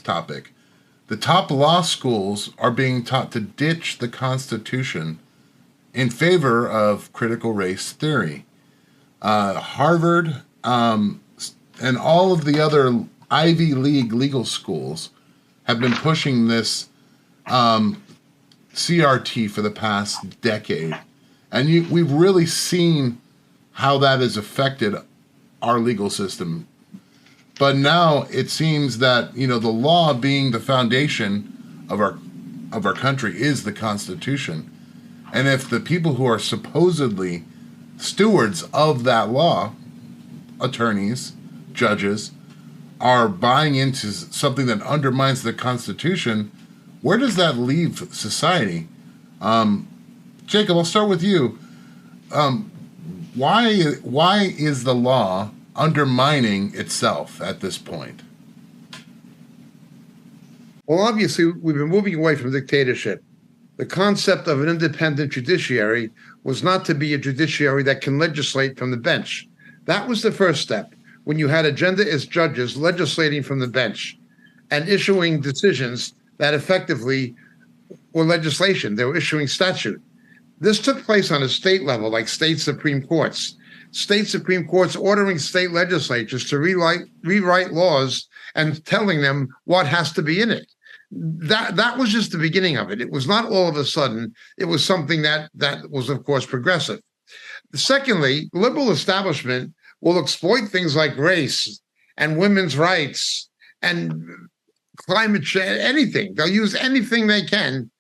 topic. The top law schools are being taught to ditch the Constitution in favor of critical race theory. Harvard and all of the other Ivy League legal schools have been pushing this CRT for the past decade. And we've really seen how that has affected our legal system. But now it seems that, the law being the foundation of our country is the Constitution. And if the people who are supposedly stewards of that law, attorneys, judges, are buying into something that undermines the Constitution, where does that leave society? Jacob, I'll start with you. Why is the law undermining itself at this point? Well, obviously, we've been moving away from dictatorship. The concept of an independent judiciary was not to be a judiciary that can legislate from the bench. That was the first step, when you had agendist judges legislating from the bench and issuing decisions that effectively were legislation. They were issuing statute. This took place on a state level, like state Supreme Courts. State Supreme Courts ordering state legislatures to rewrite laws and telling them what has to be in it. That was just the beginning of it. It was not all of a sudden. It was something that was, of course, progressive. Secondly, liberal establishment will exploit things like race and women's rights and climate change, anything. They'll use anything they can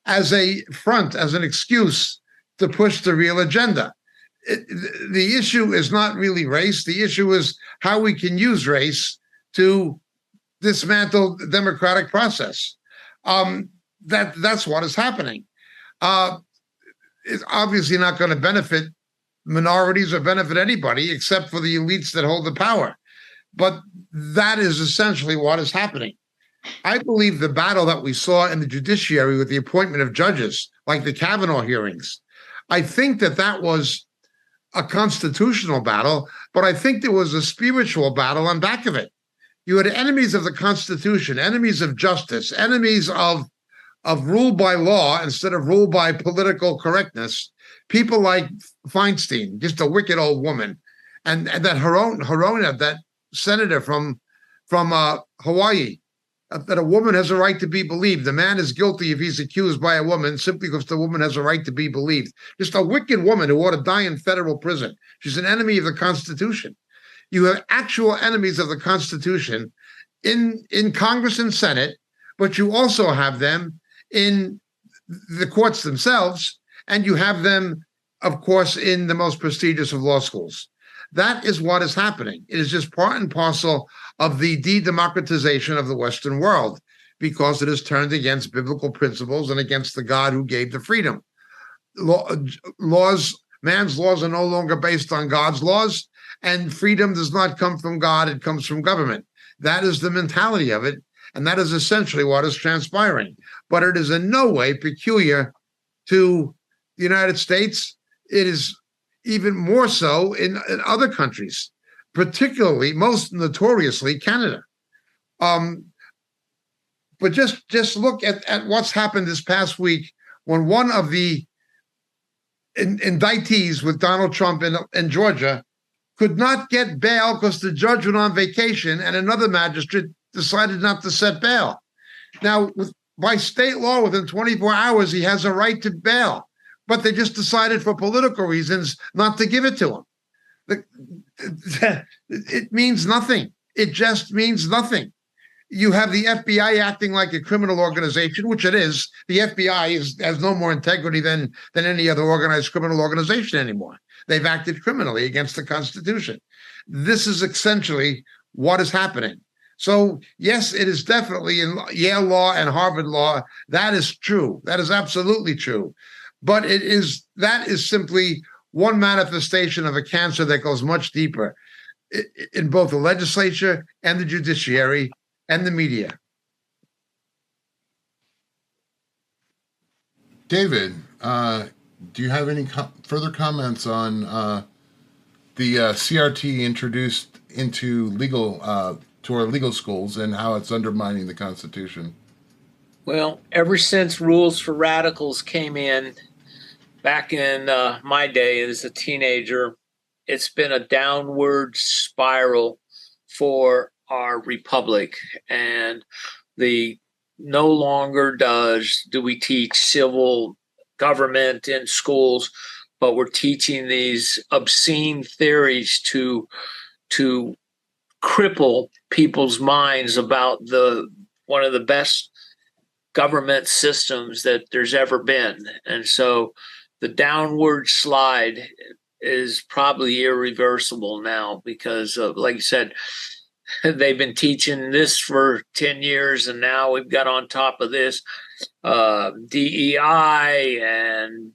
as a front, as an excuse to push the real agenda. The issue is not really race. The issue is how we can use race to dismantle the democratic process. That's what is happening. It's obviously not going to benefit minorities or benefit anybody except for the elites that hold the power. But that is essentially what is happening. I believe the battle that we saw in the judiciary with the appointment of judges, like the Kavanaugh hearings, I think that was a constitutional battle, but I think there was a spiritual battle on back of it. You had enemies of the Constitution, enemies of justice, enemies of rule by law instead of rule by political correctness. People like Feinstein, just a wicked old woman, and that Hirona, that senator from Hawaii, that a woman has a right to be believed. The man is guilty if he's accused by a woman simply because the woman has a right to be believed. Just a wicked woman who ought to die in federal prison. She's an enemy of the Constitution. You have actual enemies of the Constitution in Congress and Senate, but you also have them in the courts themselves, and you have them, of course, in the most prestigious of law schools. That is what is happening. It is just part and parcel of the de-democratization of the Western world because it is turned against biblical principles and against the God who gave the freedom. Man's laws are no longer based on God's laws, and freedom does not come from God, it comes from government. That is the mentality of it, and that is essentially what is transpiring. But it is in no way peculiar to the United States. It is even more so in other countries, particularly, most notoriously, Canada. But just look at what's happened this past week when one of the indictees with Donald Trump in Georgia could not get bail because the judge went on vacation and another magistrate decided not to set bail. Now, by state law, within 24 hours, he has a right to bail, but they just decided for political reasons not to give it to him. It means nothing. It just means nothing. You have the FBI acting like a criminal organization, which it is. The FBI has no more integrity than any other organized criminal organization anymore. They've acted criminally against the Constitution. This is essentially what is happening. So, yes, it is definitely in Yale law and Harvard law. That is true. That is absolutely true. But that is simply one manifestation of a cancer that goes much deeper in both the legislature and the judiciary and the media. David, do you have any further comments on the CRT introduced into legal to our legal schools and how it's undermining the Constitution? Well, ever since Rules for Radicals came in back in my day as a teenager, it's been a downward spiral for our republic. And the no longer do we teach civil government in schools, but we're teaching these obscene theories to cripple people's minds about one of the best government systems that there's ever been. And so the downward slide is probably irreversible now because, like you said, they've been teaching this for 10 years, and now we've got on top of this DEI and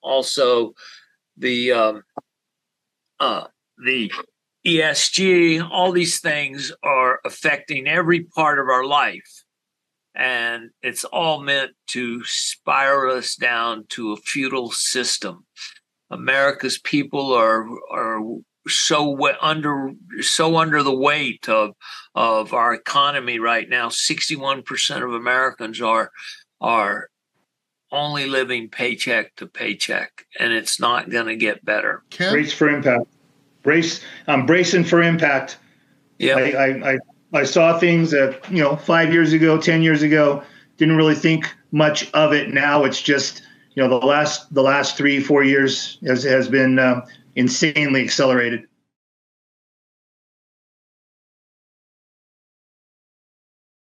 also the ESG. All these things are affecting every part of our life. And it's all meant to spiral us down to a feudal system. America's people are so under the weight of our economy right now. 61% of Americans are only living paycheck to paycheck, and it's not going to get better. Brace for impact. I'm bracing for impact. Yeah. I saw things that, 5 years ago, 10 years ago, didn't really think much of it. Now it's just, the last 3-4 years has been insanely accelerated.